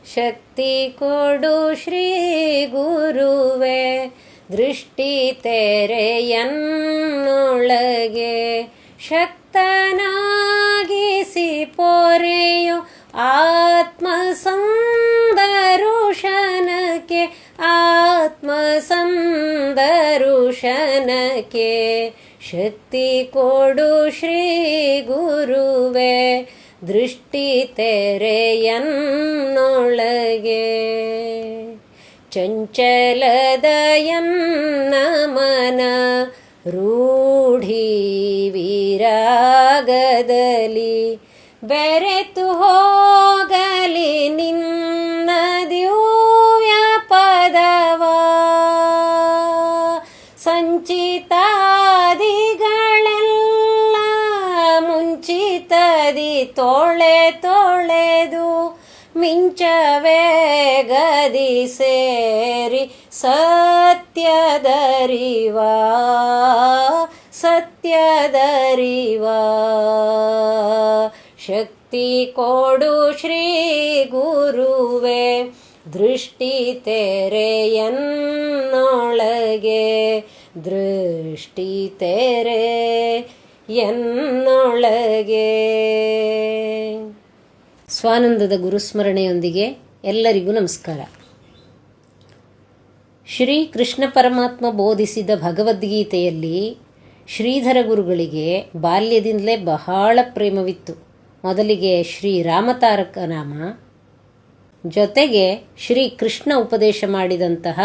ಶಕ್ತಿ ಕೊಡು ಶ್ರೀ ಗುರುವೆ, ದೃಷ್ಟಿ ತೆರೆಯನ್ನೊಳಗೆ ಶಕ್ತನಾಗಿಸಿ ಪೊರೆಯೋ ಆತ್ಮ ಸಂದರುಶನಕ್ಕೆ, ಆತ್ಮ ಸಂದರುಶನಕ್ಕೆ. ಶಕ್ತಿ ಕೊಡು ಶ್ರೀ ಗುರುವೆ, ದೃಷ್ಟಿ ತೆರೆಯನ್ನೊಳಗೆ. ಚಂಚಲದಯನ್ನ ಮನ ರೂಢಿ ವಿರಾಗದಲ್ಲಿ ಬೆರೆತು ಹೋಗಲಿ ನಿನ್ನ ದಿವ್ಯ ಪದವ. ಸಂಚಿತಾದಿಗಳೆಲ್ಲ ಮುಂಚಿತದಿ ತೊಳೆದು ಮಿಂಚವೇಗದಿ ಸೇರಿ ಸತ್ಯದರಿವಾ. ಶಕ್ತಿ ಕೊಡು ಶ್ರೀ ಗುರುವೆ, ದೃಷ್ಟಿ ತೆರೆಯನ್ನೊಳಗೆ, ದೃಷ್ಟಿ ತೆರೆಯನ್ನೊಳಗೆ. ಸ್ವಾನಂದದ ಗುರುಸ್ಮರಣೆಯೊಂದಿಗೆ ಎಲ್ಲರಿಗೂ ನಮಸ್ಕಾರ. ಶ್ರೀ ಕೃಷ್ಣ ಪರಮಾತ್ಮ ಬೋಧಿಸಿದ ಭಗವದ್ಗೀತೆಯಲ್ಲಿ ಶ್ರೀಧರ ಗುರುಗಳಿಗೆ ಬಾಲ್ಯದಿಂದಲೇ ಬಹಳ ಪ್ರೇಮವಿತ್ತು. ಮೊದಲಿಗೆ ಶ್ರೀ ರಾಮತಾರಕ ನಾಮ, ಜೊತೆಗೆ ಶ್ರೀ ಕೃಷ್ಣ ಉಪದೇಶ ಮಾಡಿದಂತಹ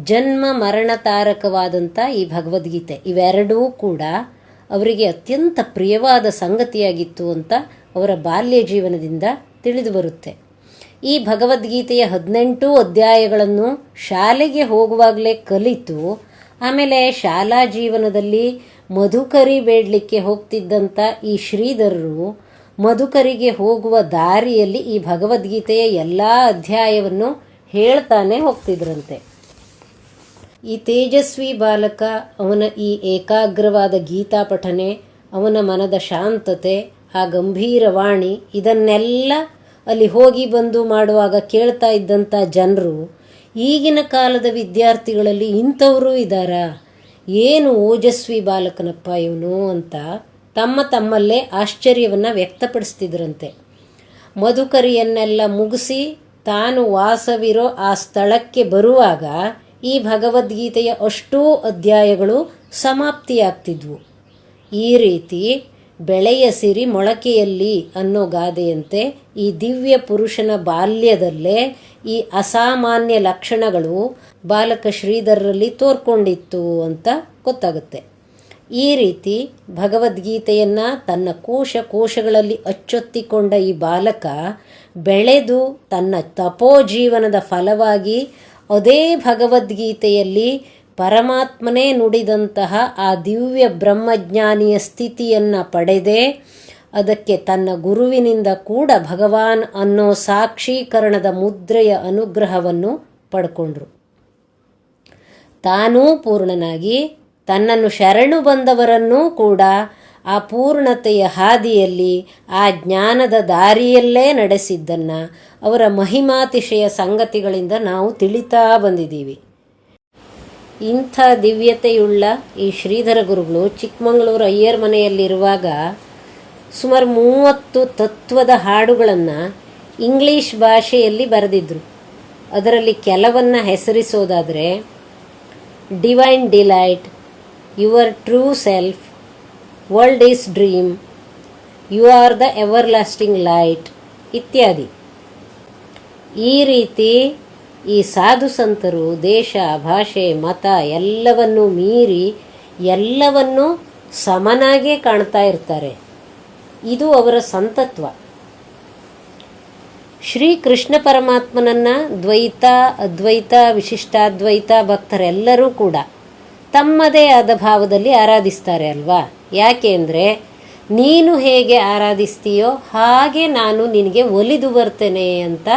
ಜನ್ಮ ಮರಣ ತಾರಕವಾದಂಥ ಈ ಭಗವದ್ಗೀತೆ, ಇವೆರಡೂ ಕೂಡ ಅವರಿಗೆ ಅತ್ಯಂತ ಪ್ರಿಯವಾದ ಸಂಗತಿಯಾಗಿತ್ತು ಅಂತ ಅವರ ಬಾಲ್ಯ ಜೀವನದಿಂದ ತಿಳಿದು ಬರುತ್ತೆ. ಈ ಭಗವದ್ಗೀತೆಯ 18 ಅಧ್ಯಾಯಗಳನ್ನು ಶಾಲೆಗೆ ಹೋಗುವಾಗಲೇ ಕಲಿತು, ಆಮೇಲೆ ಶಾಲಾ ಜೀವನದಲ್ಲಿ ಮಧುಕರಿ ಬೇಡಲಿಕ್ಕೆ ಹೋಗ್ತಿದ್ದಂಥ ಈ ಶ್ರೀಧರರು ಮಧುಕರಿಗೆ ಹೋಗುವ ದಾರಿಯಲ್ಲಿ ಈ ಭಗವದ್ಗೀತೆಯ ಎಲ್ಲ ಅಧ್ಯಾಯವನ್ನು ಹೇಳ್ತಾನೆ ಹೋಗ್ತಿದ್ರಂತೆ. ಈ ತೇಜಸ್ವಿ ಬಾಲಕ, ಅವನ ಈ ಏಕಾಗ್ರವಾದ ಗೀತಾ ಪಠನೆ, ಅವನ ಮನದ ಶಾಂತತೆ, ಆ ಗಂಭೀರವಾಣಿ, ಇದನ್ನೆಲ್ಲ ಅಲ್ಲಿ ಹೋಗಿ ಬಂದು ಮಾಡುವಾಗ ಕೇಳ್ತಾ ಇದ್ದಂಥ ಜನರು, ಈಗಿನ ಕಾಲದ ವಿದ್ಯಾರ್ಥಿಗಳಲ್ಲಿ ಇಂಥವರು ಇದ್ದಾರಾ, ಏನು ಓಜಸ್ವಿ ಬಾಲಕನಪ್ಪ ಇವನು ಅಂತ ತಮ್ಮಲ್ಲೇ ಆಶ್ಚರ್ಯವನ್ನು ವ್ಯಕ್ತಪಡಿಸ್ತಿದ್ರಂತೆ. ಮಧುಕರಿಯನ್ನೆಲ್ಲ ಮುಗಿಸಿ ತಾನು ವಾಸವಿರೋ ಆ ಸ್ಥಳಕ್ಕೆ ಬರುವಾಗ ಈ ಭಗವದ್ಗೀತೆಯ ಅಷ್ಟೂ ಅಧ್ಯಾಯಗಳು ಸಮಾಪ್ತಿಯಾಗ್ತಿದ್ವು. ಈ ರೀತಿ ಬೆಳೆಯ ಸಿರಿ ಮೊಳಕೆಯಲ್ಲಿ ಅನ್ನೋ ಗಾದೆಯಂತೆ ಈ ದಿವ್ಯ ಪುರುಷನ ಬಾಲ್ಯದಲ್ಲೇ ಈ ಅಸಾಮಾನ್ಯ ಲಕ್ಷಣಗಳು ಬಾಲಕ ಶ್ರೀಧರರಲ್ಲಿ ತೋರ್ಕೊಂಡಿತ್ತು ಅಂತ ಗೊತ್ತಾಗುತ್ತೆ. ಈ ರೀತಿ ಭಗವದ್ಗೀತೆಯನ್ನು ತನ್ನ ಕೋಶಗಳಲ್ಲಿ ಅಚ್ಚೊತ್ತಿಕೊಂಡ ಈ ಬಾಲಕ ಬೆಳೆದು ತನ್ನ ತಪೋಜೀವನದ ಫಲವಾಗಿ ಅದೇ ಭಗವದ್ಗೀತೆಯಲ್ಲಿ ಪರಮಾತ್ಮನೇ ನುಡಿದಂತಹ ಆ ದಿವ್ಯ ಬ್ರಹ್ಮಜ್ಞಾನಿಯ ಸ್ಥಿತಿಯನ್ನು ಪಡೆದೇ ಅದಕ್ಕೆ ತನ್ನ ಗುರುವಿನಿಂದ ಕೂಡ ಭಗವಾನ್ ಅನ್ನೋ ಸಾಕ್ಷೀಕರಣದ ಮುದ್ರೆಯ ಅನುಗ್ರಹವನ್ನು ಪಡ್ಕೊಂಡ್ರು. ತಾನೂ ಪೂರ್ಣನಾಗಿ ತನ್ನನ್ನು ಶರಣು ಬಂದವರನ್ನೂ ಕೂಡ ಆ ಪೂರ್ಣತೆಯ ಹಾದಿಯಲ್ಲಿ ಆ ಜ್ಞಾನದ ದಾರಿಯಲ್ಲೇ ನಡೆಸಿದ್ದನ್ನು ಅವರ ಮಹಿಮಾತಿಶಯ ಸಂಗತಿಗಳಿಂದ ನಾವು ತಿಳಿತಾ ಬಂದಿದ್ದೀವಿ. ಇಂಥ ದಿವ್ಯತೆಯುಳ್ಳ ಈ ಶ್ರೀಧರ ಗುರುಗಳು ಚಿಕ್ಕಮಗಳೂರು ಅಯ್ಯರ್ ಮನೆಯಲ್ಲಿರುವಾಗ ಸುಮಾರು 30 ತತ್ವದ ಹಾಡುಗಳನ್ನು ಇಂಗ್ಲೀಷ್ ಭಾಷೆಯಲ್ಲಿ ಬರೆದಿದ್ರು. ಅದರಲ್ಲಿ ಕೆಲವನ್ನು ಹೆಸರಿಸೋದಾದರೆ divine delight, your true self, world is dream, you are the everlasting light ಇತ್ಯಾದಿ. ಈ ರೀತಿ ಈ ಸಾಧು ಸಂತರು ದೇಶ, ಭಾಷೆ, ಮತ ಎಲ್ಲವನ್ನೂ ಮೀರಿ ಎಲ್ಲವನ್ನೂ ಸಮನಾಗೇ ಕಾಣ್ತಾ ಇರ್ತಾರೆ. ಇದು ಅವರ ಸಂತತ್ವ. ಶ್ರೀ ಕೃಷ್ಣ ಪರಮಾತ್ಮನನ್ನು ದ್ವೈತ, ಅದ್ವೈತ, ವಿಶಿಷ್ಟಾದ್ವೈತ ಭಕ್ತರೆಲ್ಲರೂ ಕೂಡ ತಮ್ಮದೇ ಆದ ಭಾವದಲ್ಲಿ ಆರಾಧಿಸ್ತಾರೆ ಅಲ್ವಾ. ಯಾಕೆ ಅಂದರೆ ನೀನು ಹೇಗೆ ಆರಾಧಿಸ್ತೀಯೋ ಹಾಗೆ ನಾನು ನಿನಗೆ ಒಲಿದು ಬರ್ತೇನೆ ಅಂತ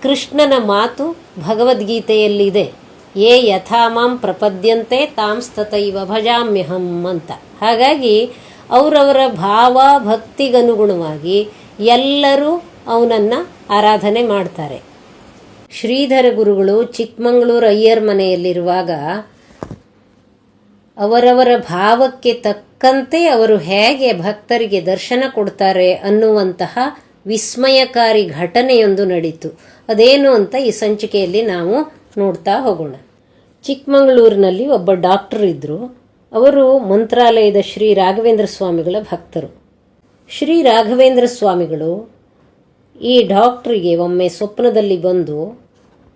ಕೃಷ್ಣನ ಮಾತು ಭಗವದ್ಗೀತೆಯಲ್ಲಿದೆ. ಯೇ ಯಥಾ ಮಾಂ ಪ್ರಪದ್ಯಂತೆ ತಾಂಸ್ತತೈವ ಭಜಾಮ್ಯಹಂ ಅಂತ. ಹಾಗಾಗಿ ಅವರವರ ಭಾವ ಭಕ್ತಿಗನುಗುಣವಾಗಿ ಎಲ್ಲರೂ ಅವನನ್ನು ಆರಾಧನೆ ಮಾಡ್ತಾರೆ. ಶ್ರೀಧರ ಗುರುಗಳು ಚಿಕ್ಕಮಗಳೂರು ಅಯ್ಯರ್ ಮನೆಯಲ್ಲಿರುವಾಗ ಅವರವರ ಭಾವಕ್ಕೆ ತಕ್ಕಂತೆ ಅವರು ಹೇಗೆ ಭಕ್ತರಿಗೆ ದರ್ಶನ ಕೊಡ್ತಾರೆ ಅನ್ನುವಂತಹ ವಿಸ್ಮಯಕಾರಿ ಘಟನೆಯೊಂದು ನಡೀತು. ಅದೇನು ಅಂತ ಈ ಸಂಚಿಕೆಯಲ್ಲಿ ನಾವು ನೋಡ್ತಾ ಹೋಗೋಣ. ಚಿಕ್ಕಮಗಳೂರಿನಲ್ಲಿ ಒಬ್ಬ ಡಾಕ್ಟರ್ ಇದ್ದರು. ಅವರು ಮಂತ್ರಾಲಯದ ಶ್ರೀ ರಾಘವೇಂದ್ರ ಸ್ವಾಮಿಗಳ ಭಕ್ತರು. ಶ್ರೀ ರಾಘವೇಂದ್ರ ಸ್ವಾಮಿಗಳು ಈ ಡಾಕ್ಟ್ರಿಗೆ ಒಮ್ಮೆ ಸ್ವಪ್ನದಲ್ಲಿ ಬಂದು,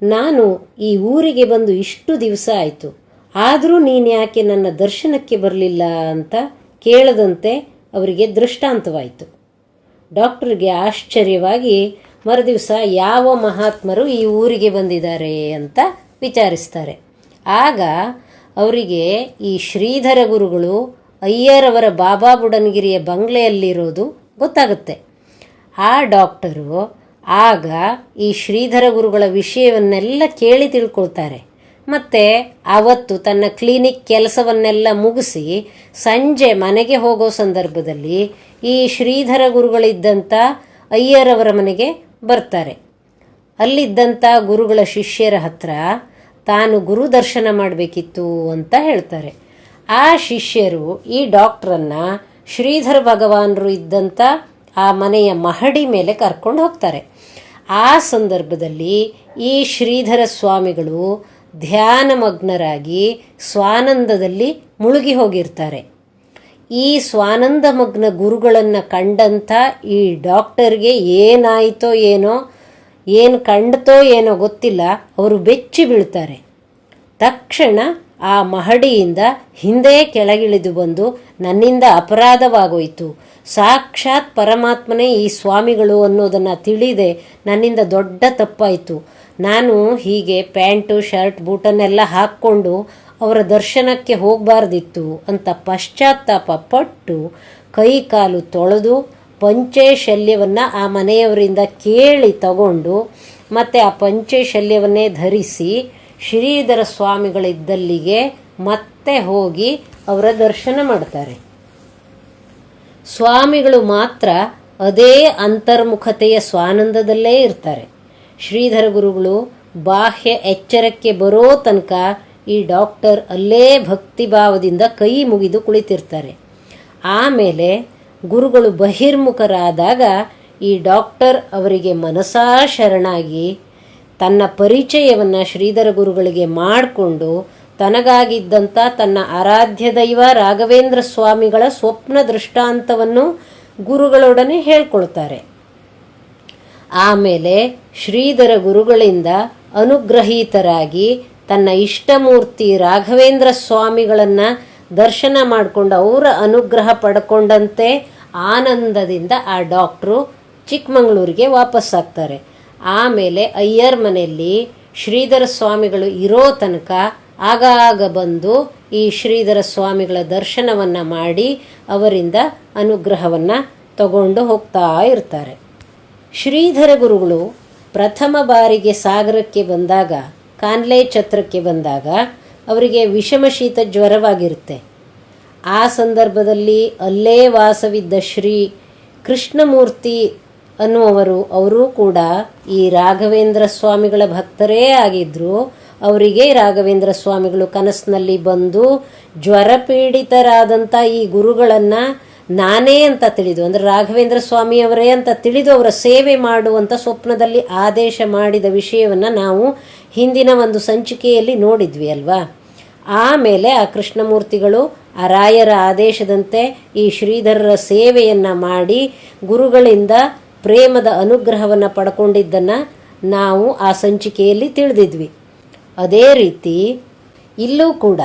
ನಾನು ಈ ಊರಿಗೆ ಬಂದು ಇಷ್ಟು ದಿವಸ ಆಯಿತು, ಆದರೂ ನೀನು ಯಾಕೆ ನನ್ನ ದರ್ಶನಕ್ಕೆ ಬರಲಿಲ್ಲ ಅಂತ ಕೇಳದಂತೆ ಅವರಿಗೆ ದೃಷ್ಟಾಂತವಾಯಿತು. ಡಾಕ್ಟರ್ಗೆ ಆಶ್ಚರ್ಯವಾಗಿ ಮರುದಿವಸ ಯಾವ ಮಹಾತ್ಮರು ಈ ಊರಿಗೆ ಬಂದಿದ್ದಾರೆ ಅಂತ ವಿಚಾರಿಸ್ತಾರೆ. ಆಗ ಅವರಿಗೆ ಈ ಶ್ರೀಧರ ಗುರುಗಳು ಅಯ್ಯರವರ ಬಾಬಾ ಬುಡನ್ಗಿರಿಯ ಬಂಗ್ಲೆಯಲ್ಲಿರೋದು ಗೊತ್ತಾಗುತ್ತೆ. ಆ ಡಾಕ್ಟರು ಆಗ ಈ ಶ್ರೀಧರ ಗುರುಗಳ ವಿಷಯವನ್ನೆಲ್ಲ ಕೇಳಿ ತಿಳ್ಕೊಳ್ತಾರೆ. ಮತ್ತು ಆವತ್ತು ತನ್ನ ಕ್ಲಿನಿಕ್ ಕೆಲಸವನ್ನೆಲ್ಲ ಮುಗಿಸಿ ಸಂಜೆ ಮನೆಗೆ ಹೋಗೋ ಸಂದರ್ಭದಲ್ಲಿ ಈ ಶ್ರೀಧರ ಗುರುಗಳಿದ್ದಂಥ ಅಯ್ಯರವರ ಮನೆಗೆ ಬರ್ತಾರೆ. ಅಲ್ಲಿದ್ದಂಥ ಗುರುಗಳ ಶಿಷ್ಯರ ಹತ್ರ ತಾನು ಗುರು ದರ್ಶನ ಮಾಡಬೇಕಿತ್ತು ಅಂತ ಹೇಳ್ತಾರೆ. ಆ ಶಿಷ್ಯರು ಈ ಡಾಕ್ಟ್ರನ್ನು ಶ್ರೀಧರ ಭಗವಾನರು ಇದ್ದಂಥ ಆ ಮನೆಯ ಮಹಡಿ ಮೇಲೆ ಕರ್ಕೊಂಡು ಹೋಗ್ತಾರೆ. ಆ ಸಂದರ್ಭದಲ್ಲಿ ಈ ಶ್ರೀಧರ ಸ್ವಾಮಿಗಳು ಧ್ಯಾನಮಗ್ನರಾಗಿ ಸ್ವಾನಂದದಲ್ಲಿ ಮುಳುಗಿ ಹೋಗಿರ್ತಾರೆ. ಈ ಸ್ವಾನಂದ ಮಗ್ನ ಗುರುಗಳನ್ನು ಕಂಡಂಥ ಈ ಡಾಕ್ಟರ್ಗೆ ಏನಾಯಿತೋ ಏನೋ, ಏನು ಕಂಡ್ತೋ ಏನೋ ಗೊತ್ತಿಲ್ಲ, ಅವರು ಬೆಚ್ಚಿ ಬೀಳ್ತಾರೆ. ತಕ್ಷಣ ಆ ಮಹಡಿಯಿಂದ ಹಿಂದೆ ಕೆಳಗಿಳಿದು ಬಂದು, ನನ್ನಿಂದ ಅಪರಾಧವಾಗೋಯಿತು, ಸಾಕ್ಷಾತ್ ಪರಮಾತ್ಮನೇ ಈ ಸ್ವಾಮಿಗಳು ಅನ್ನೋದನ್ನು ತಿಳಿದೆ ನನ್ನಿಂದ ದೊಡ್ಡ ತಪ್ಪಾಯಿತು, ನಾನು ಹೀಗೆ ಪ್ಯಾಂಟು ಶರ್ಟ್ ಬೂಟನ್ನೆಲ್ಲ ಹಾಕ್ಕೊಂಡು ಅವರ ದರ್ಶನಕ್ಕೆ ಹೋಗಬಾರ್ದಿತ್ತು ಅಂತ ಪಶ್ಚಾತ್ತಾಪ ಪಟ್ಟು ಕೈ ಕಾಲು ತೊಳೆದು ಪಂಚೆ ಶಲ್ಯವನ್ನು ಆ ಮನೆಯವರಿಂದ ಕೇಳಿ ತಗೊಂಡು ಮತ್ತು ಆ ಪಂಚೆ ಶಲ್ಯವನ್ನೇ ಧರಿಸಿ ಶ್ರೀಧರ ಸ್ವಾಮಿಗಳಿದ್ದಲ್ಲಿಗೆ ಮತ್ತೆ ಹೋಗಿ ಅವರ ದರ್ಶನ ಮಾಡ್ತಾರೆ. ಸ್ವಾಮಿಗಳು ಮಾತ್ರ ಅದೇ ಅಂತರ್ಮುಖತೆಯ ಸ್ವಾನಂದದಲ್ಲೇ ಇರ್ತಾರೆ. ಶ್ರೀಧರ ಗುರುಗಳು ಬಾಹ್ಯ ಎಚ್ಚರಕ್ಕೆ ಬರೋ ತನಕ ಈ ಡಾಕ್ಟರ್ ಅಲ್ಲೇ ಭಕ್ತಿಭಾವದಿಂದ ಕೈ ಮುಗಿದು ಕುಳಿತಿರ್ತಾರೆ. ಆಮೇಲೆ ಗುರುಗಳು ಬಹಿರ್ಮುಖರಾದಾಗ ಈ ಡಾಕ್ಟರ್ ಅವರಿಗೆ ಮನಸಾ ಶರಣಾಗಿ ತನ್ನ ಪರಿಚಯವನ್ನು ಶ್ರೀಧರ ಗುರುಗಳಿಗೆ ಮಾಡಿಕೊಂಡು ತನಗಾಗಿದ್ದಂಥ ತನ್ನ ಆರಾಧ್ಯ ದೈವ ರಾಘವೇಂದ್ರ ಸ್ವಾಮಿಗಳ ಸ್ವಪ್ನ ದೃಷ್ಟಾಂತವನ್ನು ಗುರುಗಳೊಡನೆ ಹೇಳ್ಕೊಳ್ತಾರೆ. ಆಮೇಲೆ ಶ್ರೀಧರ ಗುರುಗಳಿಂದ ಅನುಗ್ರಹೀತರಾಗಿ ತನ್ನ ಇಷ್ಟಮೂರ್ತಿ ರಾಘವೇಂದ್ರ ಸ್ವಾಮಿಗಳನ್ನು ದರ್ಶನ ಮಾಡಿಕೊಂಡು ಅವರ ಅನುಗ್ರಹ ಪಡ್ಕೊಂಡಂತೆ ಆನಂದದಿಂದ ಆ ಡಾಕ್ಟ್ರು ಚಿಕ್ಕಮಗಳೂರಿಗೆ ವಾಪಸ್ಸಾಗ್ತಾರೆ. ಆಮೇಲೆ ಅಯ್ಯರ್ ಮನೆಯಲ್ಲಿ ಶ್ರೀಧರ ಸ್ವಾಮಿಗಳು ಇರೋ ತನಕ ಆಗಾಗ ಬಂದು ಈ ಶ್ರೀಧರ ಸ್ವಾಮಿಗಳ ದರ್ಶನವನ್ನು ಮಾಡಿ ಅವರಿಂದ ಅನುಗ್ರಹವನ್ನು ತಗೊಂಡು ಹೋಗ್ತಾ ಇರ್ತಾರೆ. ಶ್ರೀಧರ ಗುರುಗಳು ಪ್ರಥಮ ಬಾರಿಗೆ ಸಾಗರಕ್ಕೆ ಬಂದಾಗ, ಕಾನ್ಲೆ ಛತ್ರಕ್ಕೆ ಬಂದಾಗ ಅವರಿಗೆ ವಿಷಮಶೀತ ಜ್ವರವಾಗಿರುತ್ತೆ. ಆ ಸಂದರ್ಭದಲ್ಲಿ ಅಲ್ಲೇ ವಾಸವಿದ್ದ ಶ್ರೀ ಕೃಷ್ಣಮೂರ್ತಿ ಅನ್ನುವರು, ಅವರೂ ಕೂಡ ಈ ರಾಘವೇಂದ್ರ ಸ್ವಾಮಿಗಳ ಭಕ್ತರೇ ಆಗಿದ್ದರು. ಅವರಿಗೆ ರಾಘವೇಂದ್ರ ಸ್ವಾಮಿಗಳು ಕನಸಿನಲ್ಲಿ ಬಂದು ಜ್ವರಪೀಡಿತರಾದಂಥ ಈ ಗುರುಗಳನ್ನು ನಾನೇ ಅಂತ ತಿಳಿದು, ಅಂದರೆ ರಾಘವೇಂದ್ರ ಸ್ವಾಮಿಯವರೇ ಅಂತ ತಿಳಿದು ಅವರ ಸೇವೆ ಮಾಡುವಂಥ ಸ್ವಪ್ನದಲ್ಲಿ ಆದೇಶ ಮಾಡಿದ ವಿಷಯವನ್ನು ನಾವು ಹಿಂದಿನ ಒಂದು ಸಂಚಿಕೆಯಲ್ಲಿ ನೋಡಿದ್ವಿ ಅಲ್ವಾ. ಆಮೇಲೆ ಆ ಕೃಷ್ಣಮೂರ್ತಿಗಳು ಆ ರಾಯರ ಆದೇಶದಂತೆ ಈ ಶ್ರೀಧರರ ಸೇವೆಯನ್ನು ಮಾಡಿ ಗುರುಗಳಿಂದ ಪ್ರೇಮದ ಅನುಗ್ರಹವನ್ನು ಪಡ್ಕೊಂಡಿದ್ದನ್ನು ನಾವು ಆ ಸಂಚಿಕೆಯಲ್ಲಿ ತಿಳಿದಿದ್ವಿ. ಅದೇ ರೀತಿ ಇಲ್ಲೂ ಕೂಡ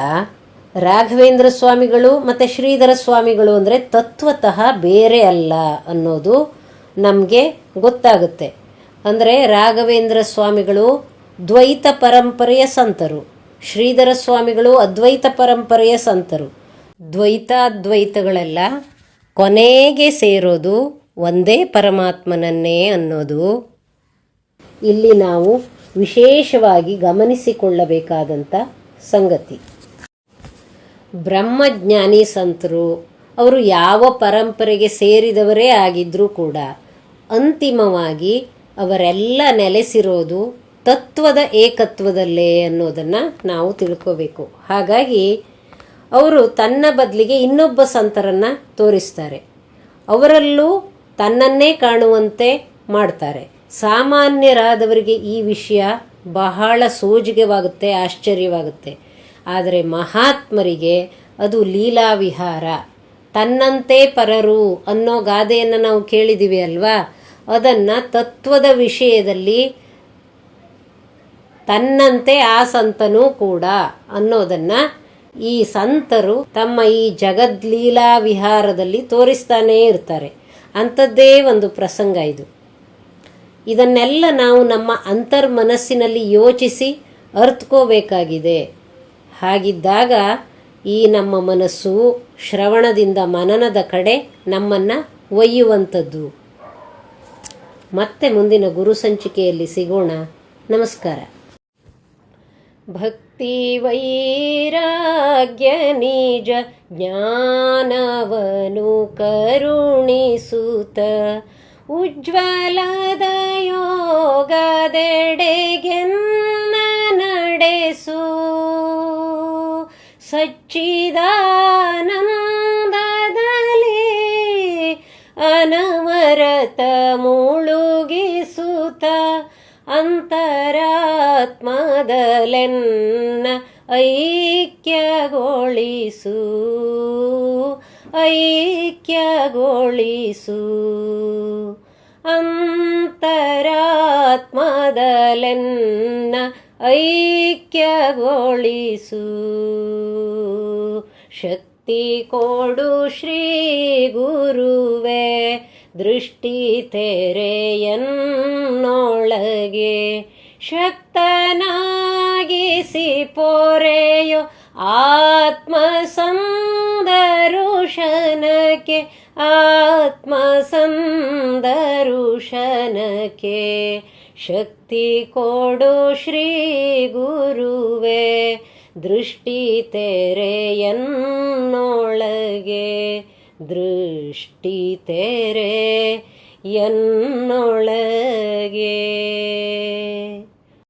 ರಾಘವೇಂದ್ರ ಸ್ವಾಮಿಗಳು ಮತ್ತು ಶ್ರೀಧರ ಸ್ವಾಮಿಗಳು ಅಂದರೆ ತತ್ವತಃ ಬೇರೆ ಅಲ್ಲ ಅನ್ನೋದು ನಮಗೆ ಗೊತ್ತಾಗುತ್ತೆ. ಅಂದರೆ ರಾಘವೇಂದ್ರ ಸ್ವಾಮಿಗಳು ದ್ವೈತ ಪರಂಪರೆಯ ಸಂತರು, ಶ್ರೀಧರ ಸ್ವಾಮಿಗಳು ಅದ್ವೈತ ಪರಂಪರೆಯ ಸಂತರು. ದ್ವೈತಾದ್ವೈತಗಳೆಲ್ಲ ಕೊನೆಗೆ ಸೇರೋದು ಒಂದೇ ಪರಮಾತ್ಮನನ್ನೇ ಅನ್ನೋದು ಇಲ್ಲಿ ನಾವು ವಿಶೇಷವಾಗಿ ಗಮನಿಸಿಕೊಳ್ಳಬೇಕಾದಂಥ ಸಂಗತಿ. ಬ್ರಹ್ಮಜ್ಞಾನಿ ಸಂತರು ಅವರು ಯಾವ ಪರಂಪರೆಗೆ ಸೇರಿದವರೇ ಆಗಿದ್ದರೂ ಕೂಡ ಅಂತಿಮವಾಗಿ ಅವರೆಲ್ಲ ನೆಲೆಸಿರೋದು ತತ್ವದ ಏಕತ್ವದಲ್ಲೇ ಅನ್ನೋದನ್ನು ನಾವು ತಿಳ್ಕೋಬೇಕು. ಹಾಗಾಗಿ ಅವರು ತನ್ನ ಬದಲಿಗೆ ಇನ್ನೊಬ್ಬ ಸಂತರನ್ನು ತೋರಿಸ್ತಾರೆ, ಅವರಲ್ಲೂ ತನ್ನನ್ನೇ ಕಾಣುವಂತೆ ಮಾಡ್ತಾರೆ. ಸಾಮಾನ್ಯರಾದವರಿಗೆ ಈ ವಿಷಯ ಬಹಳ ಸೋಜಿಗವಾಗುತ್ತೆ, ಆಶ್ಚರ್ಯವಾಗುತ್ತೆ. ಆದರೆ ಮಹಾತ್ಮರಿಗೆ ಅದು ಲೀಲಾವಿಹಾರ. ತನ್ನಂತೆ ಪರರು ಅನ್ನೋ ಗಾದೆಯನ್ನು ನಾವು ಕೇಳಿದ್ದೀವಿ ಅಲ್ವಾ, ಅದನ್ನು ತತ್ವದ ವಿಷಯದಲ್ಲಿ ತನ್ನಂತೆ ಆ ಸಂತನೂ ಕೂಡ ಅನ್ನೋದನ್ನು ಈ ಸಂತರು ತಮ್ಮ ಈ ಜಗದ್ಲೀಲಾ ವಿಹಾರದಲ್ಲಿ ತೋರಿಸ್ತಾನೇ ಇರ್ತಾರೆ. ಅಂಥದ್ದೇ ಒಂದು ಪ್ರಸಂಗ ಇದು. ಇದನ್ನೆಲ್ಲ ನಾವು ನಮ್ಮ ಅಂತರ್ಮನಸ್ಸಿನಲ್ಲಿ ಯೋಚಿಸಿ ಅರ್ಥಕೋಬೇಕಾಗಿದೆ. ಹಾಗಿದ್ದಾಗ ಈ ನಮ್ಮ ಮನಸ್ಸು ಶ್ರವಣದಿಂದ ಮನನದ ಕಡೆ ನಮ್ಮನ್ನು ಒಯ್ಯುವಂಥದ್ದು. ಮತ್ತೆ ಮುಂದಿನ ಗುರು ಸಂಚಿಕೆಯಲ್ಲಿ ಸಿಗೋಣ. ನಮಸ್ಕಾರ. ಭಕ್ತಿ ವೈರಾಗ್ಯ ನಿಜ ಜ್ಞಾನವನು ಕರುಣಿಸುತ್ತ ಉಜ್ವಲದ ಯೋಗದೆಡೆಗೆನ್ನ ನಡೆಸು. ಸಚ್ಚಿದಾನಂದದಲ್ಲಿ ಅನವರತ ಮುಳುಗಿಸುತ್ತ ಅಂತರಾತ್ಮದಲೆನ್ನ ಐಕ್ಯಗೊಳಿಸು, ಐಕ್ಯಗೊಳಿಸು. ಅಂತರಾತ್ಮದಲೆನ್ನ ಐಕ್ಯಗೊಳಿಸು. ಶಕ್ತಿ ಕೊಡು ಶ್ರೀ ಗುರುವೇ, ದೃಷ್ಟಿ ತೆರೆಯನ್ನೊಳಗೆ ಶಕ್ತನಾಗಿಸಿ ಪೊರೆಯೋ ಆತ್ಮಸಂದರುಶನಕ್ಕೆ, ಆತ್ಮಸಂದರುಶನಕ್ಕೆ. ಶಕ್ತಿ ಕೊಡು ಶ್ರೀ ಗುರುವೇ, ದೃಷ್ಟಿ ತೆರೆಯನ್ನೊಳಗೆ, ದೃಷ್ಟಿ ತೆರೆ ಎನ್ನೊಳಗೆ.